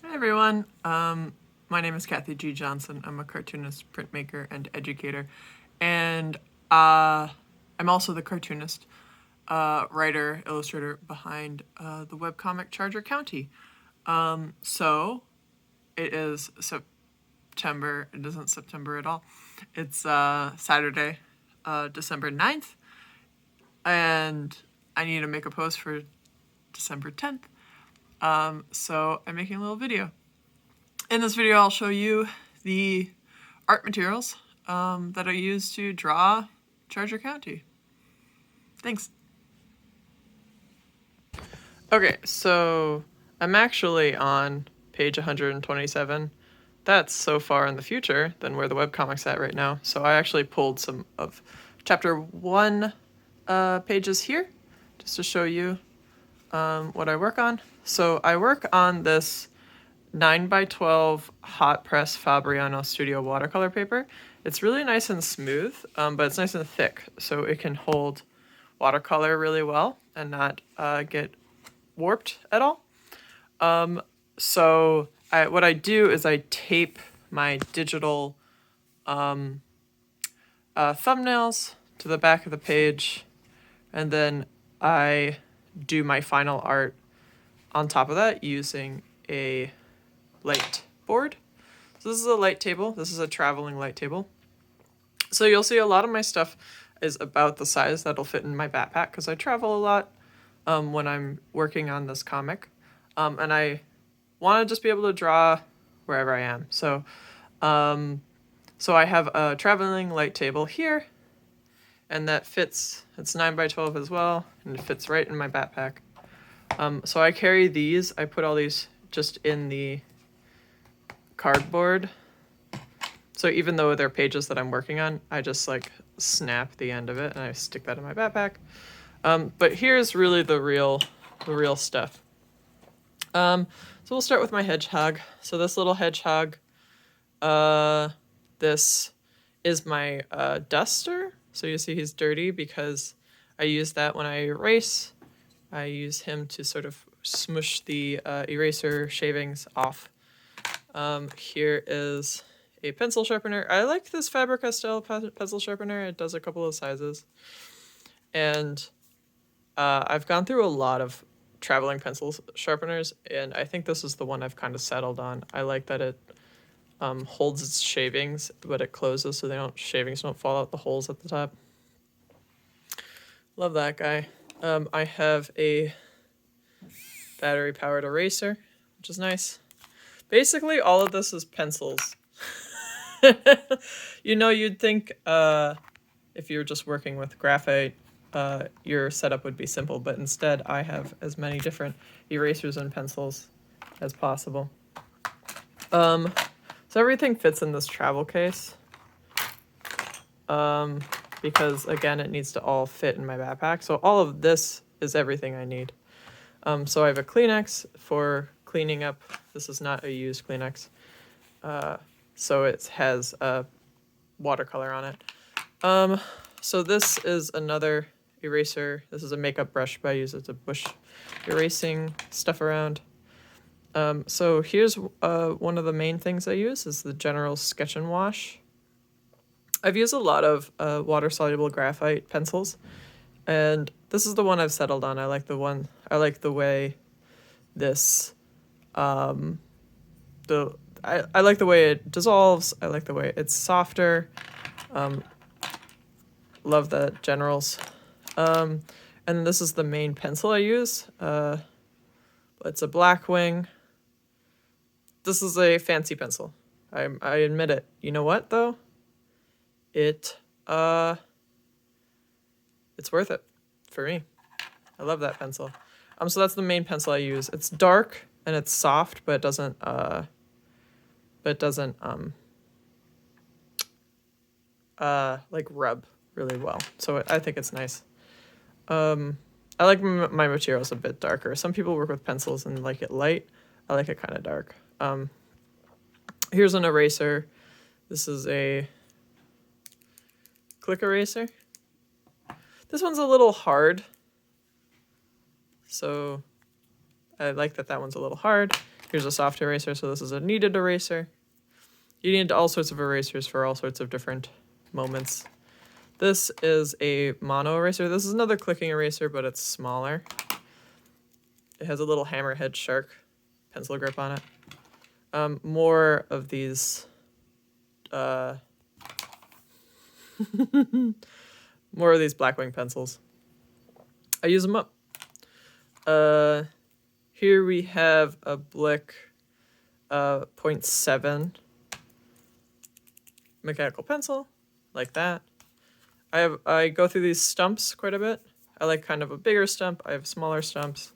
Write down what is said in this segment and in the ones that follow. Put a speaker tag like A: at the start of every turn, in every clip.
A: Hi everyone, my name is Cathy G. Johnson. I'm a cartoonist, printmaker, and educator, and I'm also the cartoonist, writer, illustrator behind the webcomic Charger County. So it is September. It isn't September at all. It's Saturday, December 9th, and I need to make a post for December 10th. So I'm making a little video. In this video, I'll show you the art materials that I use to draw Charger County. Thanks. Okay, so I'm actually on page 127. That's so far in the future than where the webcomic's at right now. So I actually pulled some of chapter 1 pages here just to show you what I work on. So I work on this 9x12 hot press Fabriano Studio watercolor paper. It's really nice and smooth, but it's nice and thick, so it can hold watercolor really well and not get warped at all. So what I do is I tape my digital thumbnails to the back of the page, and then I do my final art on top of that using a light board. So this is a light table. This is a traveling light table. So you'll see a lot of my stuff is about the size that'll fit in my backpack because I travel a lot when I'm working on this comic. And I want to just be able to draw wherever I am. So I have a traveling light table here, and that fits, it's 9x12 as well, and it fits right in my backpack. So I carry these, I put all these just in the cardboard. So even though they're pages that I'm working on, I just like snap the end of it and I stick that in my backpack. But here's really the real stuff. So we'll start with my hedgehog. So this little hedgehog, this is my duster. So you see he's dirty because I use that when I erase. I use him to sort of smush the eraser shavings off. Here is a pencil sharpener. I like this Faber-Castell pencil sharpener. It does a couple of sizes. And I've gone through a lot of traveling pencil sharpeners, and I think this is the one I've kind of settled on. I like that it holds its shavings, but it closes so shavings don't fall out the holes at the top. Love that guy. I have a battery-powered eraser, which is nice. Basically, all of this is pencils. You know, you'd think if you're just working with graphite, your setup would be simple, but instead I have as many different erasers and pencils as possible. So everything fits in this travel case. Because again, it needs to all fit in my backpack. So all of this is everything I need. So I have a Kleenex for cleaning up. This is not a used Kleenex. So it has a watercolor on it. So this is another eraser. This is a makeup brush, but I use it to push erasing stuff around. So here's one of the main things I use is the General Sketch and Wash. I've used a lot of water-soluble graphite pencils, and this is the one I've settled on. I like the way this, I like the way it dissolves. I like the way it's softer. Love the Generals. And this is the main pencil I use. It's a Blackwing. This is a fancy pencil. I admit it. You know what, though? It's worth it for me. I love that pencil. So that's the main pencil I use. It's dark and it's soft, but it doesn't like rub really well. So I think it's nice. I like my materials a bit darker. Some people work with pencils and like it light. I like it kind of dark. Here's an eraser. This is a click eraser. This one's a little hard. So I like that one's a little hard. Here's a soft eraser, so this is a kneaded eraser. You need all sorts of erasers for all sorts of different moments. This is a mono eraser. This is another clicking eraser, but it's smaller. It has a little hammerhead shark pencil grip on it. More of these more of these Blackwing pencils. I use them up. Here we have a Blick 0.7 mechanical pencil, like that. I go through these stumps quite a bit. I like kind of a bigger stump. I have smaller stumps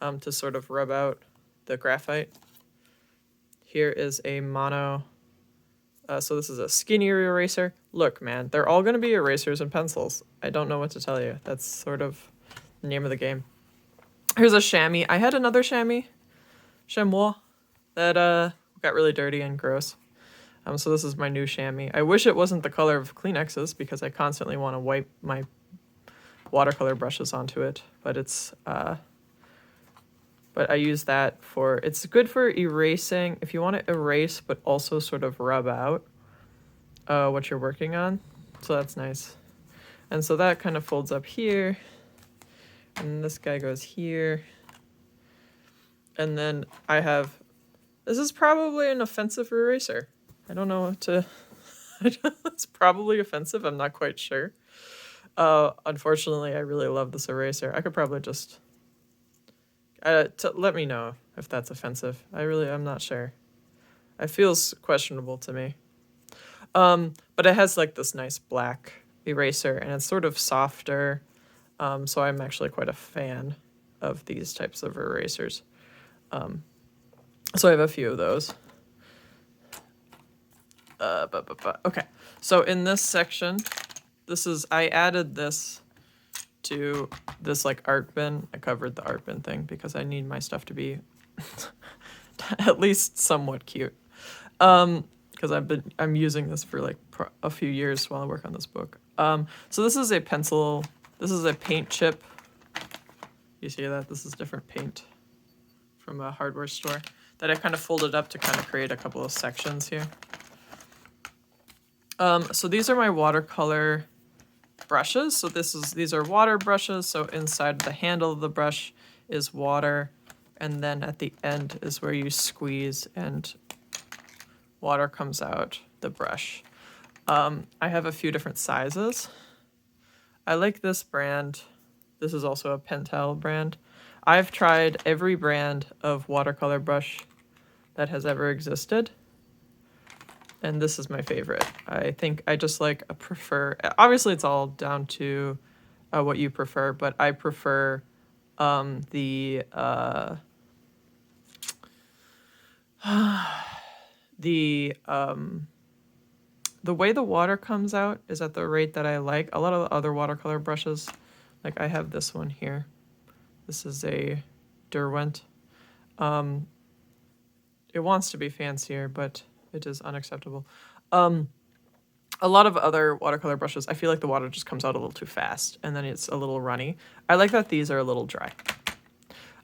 A: to sort of rub out the graphite. Here is a mono. So this is a skinnier eraser. Look, man, they're all going to be erasers and pencils. I don't know what to tell you. That's sort of the name of the game. Here's a chamois. I had another chamois that got really dirty and gross. So this is my new chamois. I wish it wasn't the color of Kleenexes because I constantly want to wipe my watercolor brushes onto it. But it's but I use that for, it's good for erasing if you want to erase but also sort of rub out what you're working on. So that's nice. And so that kind of folds up here. And this guy goes here. And then I have, this is probably an offensive eraser. I don't know what to, it's probably offensive. I'm not quite sure. Unfortunately, I really love this eraser. I could probably just, let me know if that's offensive. I'm not sure. It feels questionable to me. But it has like this nice black eraser and it's sort of softer. So I'm actually quite a fan of these types of erasers. So I have a few of those. Okay, so in this section, I added this to this like art bin. I covered the art bin thing because I need my stuff to be at least somewhat cute. Because I'm using this for like a few years while I work on this book. So this is a pencil. This is a paint chip. You see that? This is different paint from a hardware store that I kind of folded up to kind of create a couple of sections here. So these are my watercolor brushes. So these are water brushes. So inside the handle of the brush is water. And then at the end is where you squeeze and water comes out the brush. I have a few different sizes. I like this brand. This is also a Pentel brand. I've tried every brand of watercolor brush that has ever existed. And this is my favorite. I think I just prefer, obviously it's all down to what you prefer, but I prefer the way the water comes out is at the rate that I like. A lot of the other watercolor brushes, like I have this one here. This is a Derwent. It wants to be fancier, but it is unacceptable. A lot of other watercolor brushes, I feel like the water just comes out a little too fast and then it's a little runny. I like that these are a little dry.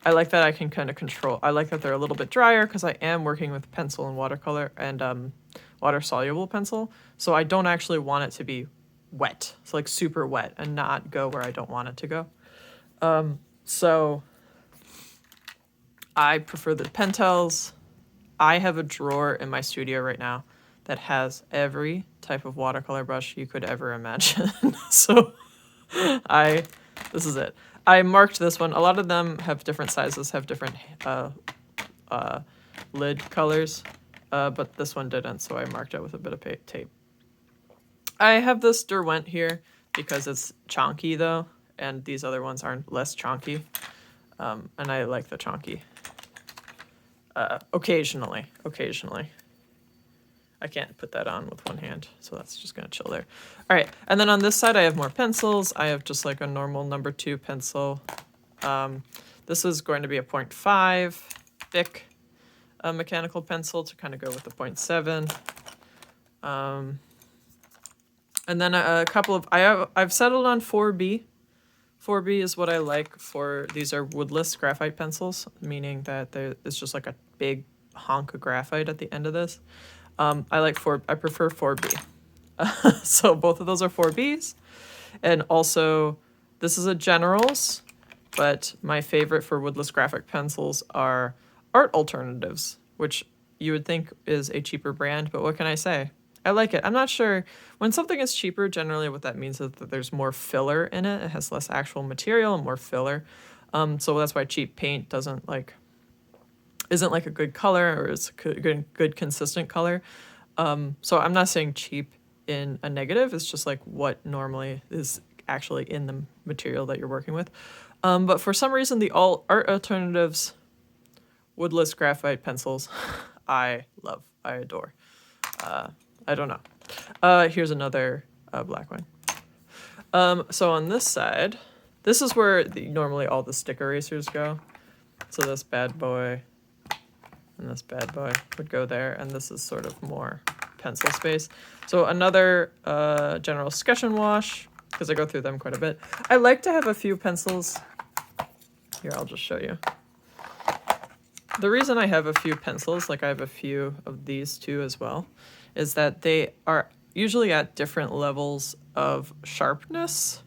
A: I like that I can kind of control. I like that they're a little bit drier because I am working with pencil and watercolor and water-soluble pencil. So I don't actually want it to be wet. It's like super wet and not go where I don't want it to go. So I prefer the Pentels. I have a drawer in my studio right now that has every type of watercolor brush you could ever imagine. So this is it. I marked this one. A lot of them have different sizes, have different lid colors, but this one didn't, so I marked it with a bit of tape. I have this Derwent here because it's chonky though, and these other ones aren't less chonky, and I like the chonky. Occasionally. I can't put that on with one hand, so that's just gonna chill there. All right, and then on this side I have more pencils. I have just like a normal number 2 pencil. This is going to be a 0.5 thick mechanical pencil to kind of go with the 0.7. And then a couple of, I've settled on 4B. 4B is what I like for, these are woodless graphite pencils, meaning that it's just like a big honk of graphite at the end of this. I prefer 4B. So both of those are 4Bs. And also, this is a Generals, but my favorite for woodless graphic pencils are Art Alternatives, which you would think is a cheaper brand, but what can I say? I like it. I'm not sure. When something is cheaper, generally what that means is that there's more filler in it. It has less actual material and more filler. So that's why cheap paint isn't like a good color, or is good consistent color. So I'm not saying cheap in a negative. It's just like what normally is actually in the material that you're working with. But for some reason, the Art Alternatives woodless graphite pencils, I love, I adore. I don't know. Here's another black one. So on this side, this is where normally all the stick erasers go. So this bad boy and this bad boy would go there, and this is sort of more pencil space. So another general sketch and wash, because I go through them quite a bit. I like to have a few pencils. Here, I'll just show you. The reason I have a few pencils, like I have a few of these too as well, is that they are usually at different levels of sharpness.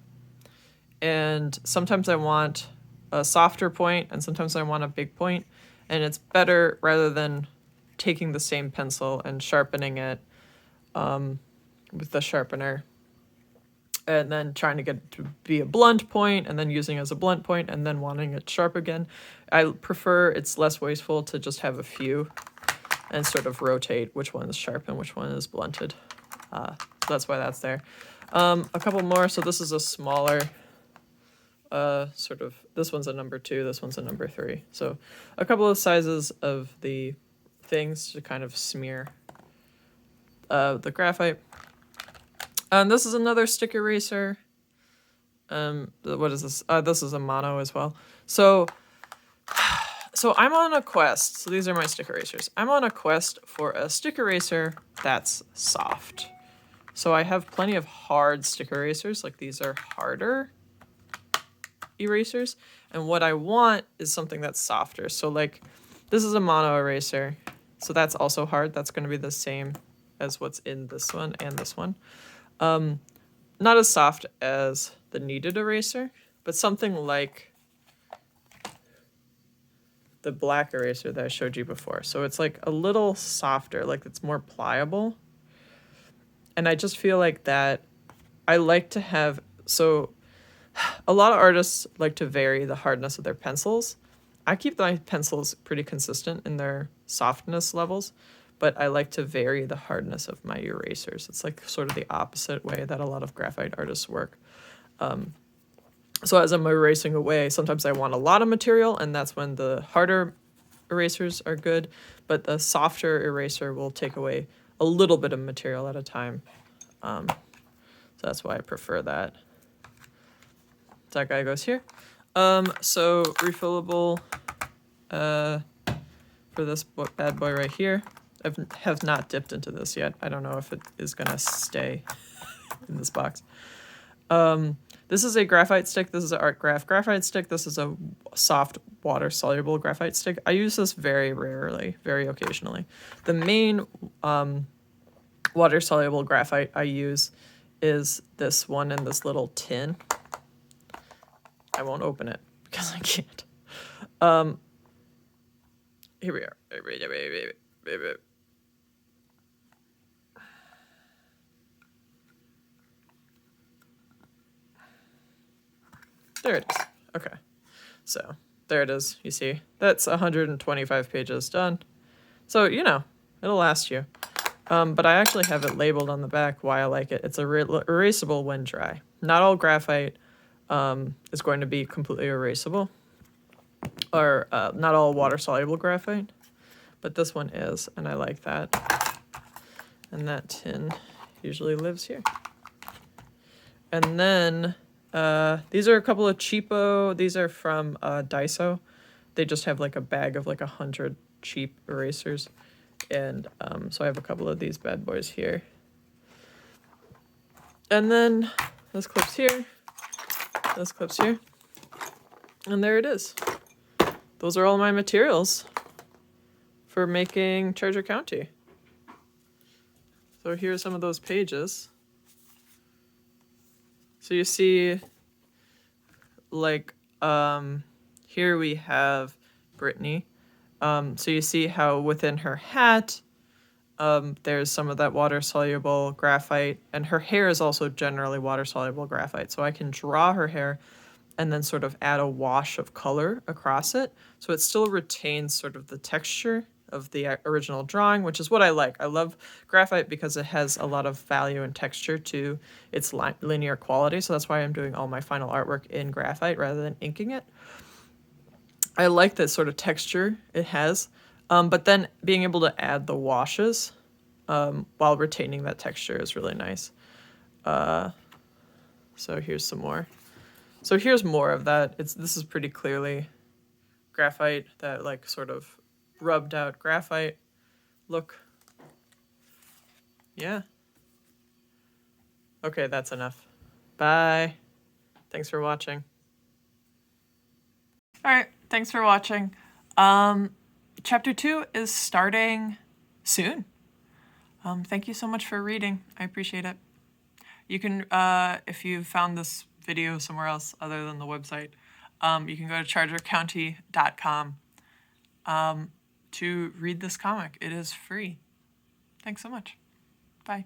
A: And sometimes I want a softer point, and sometimes I want a big point. And it's better, rather than taking the same pencil and sharpening it with the sharpener, and then trying to get it to be a blunt point, and then using it as a blunt point, and then wanting it sharp again. I prefer, it's less wasteful to just have a few and sort of rotate which one is sharp and which one is blunted. So that's why that's there. A couple more. So this is a smaller this one's a number 2, this one's a number 3. So a couple of sizes of the things to kind of smear the graphite. And this is another stick eraser. What is this? This is a mono as well. So I'm on a quest. So these are my stick erasers. I'm on a quest for a stick eraser that's soft. So I have plenty of hard stick erasers, like these are harder erasers. And what I want is something that's softer. So like this is a mono eraser. So that's also hard. That's going to be the same as what's in this one and this one. Not as soft as the kneaded eraser, but something like the black eraser that I showed you before. So it's like a little softer, like it's more pliable. And I just feel like that I like to have, so a lot of artists like to vary the hardness of their pencils. I keep my pencils pretty consistent in their softness levels, but I like to vary the hardness of my erasers. It's like sort of the opposite way that a lot of graphite artists work. So as I'm erasing away, sometimes I want a lot of material, and that's when the harder erasers are good, but the softer eraser will take away a little bit of material at a time. So that's why I prefer that. That guy goes here. So refillable for this bad boy right here. I have not dipped into this yet. I don't know if it is going to stay in this box. This is a graphite stick. This is an Art Graph graphite stick. This is a soft water-soluble graphite stick. I use this very rarely, very occasionally. The main water-soluble graphite I use is this one in this little tin. I won't open it because I can't. Here we are. There it is. Okay. So there it is. You see, that's 125 pages done. So, you know, it'll last you. But I actually have it labeled on the back why I like it. It's erasable when dry. Not all graphite is going to be completely erasable, or not all water-soluble graphite, but this one is, and I like that. And that tin usually lives here. And then these are a couple of cheapo. These are from Daiso. They just have like a bag of like 100 cheap erasers. And so I have a couple of these bad boys here. And then this clips here. This clips here. And there it is. Those are all my materials for making Charger County. So here's some of those pages. So you see, like, here we have Brittany. So you see how within her hat, there's some of that water-soluble graphite, and her hair is also generally water-soluble graphite. So I can draw her hair and then sort of add a wash of color across it. So it still retains sort of the texture of the original drawing, which is what I like. I love graphite because it has a lot of value and texture to its linear quality. So that's why I'm doing all my final artwork in graphite rather than inking it. I like that sort of texture it has, but then being able to add the washes while retaining that texture is really nice. So here's some more. So here's more of that. This is pretty clearly graphite, that like sort of rubbed out graphite look. Yeah. Okay, that's enough. Bye. Thanks for watching. All right, thanks for watching. Chapter 2 is starting soon. Thank you so much for reading. I appreciate it. You can, if you found this video somewhere else other than the website, you can go to chargercounty.com to read this comic. It is free. Thanks so much. Bye.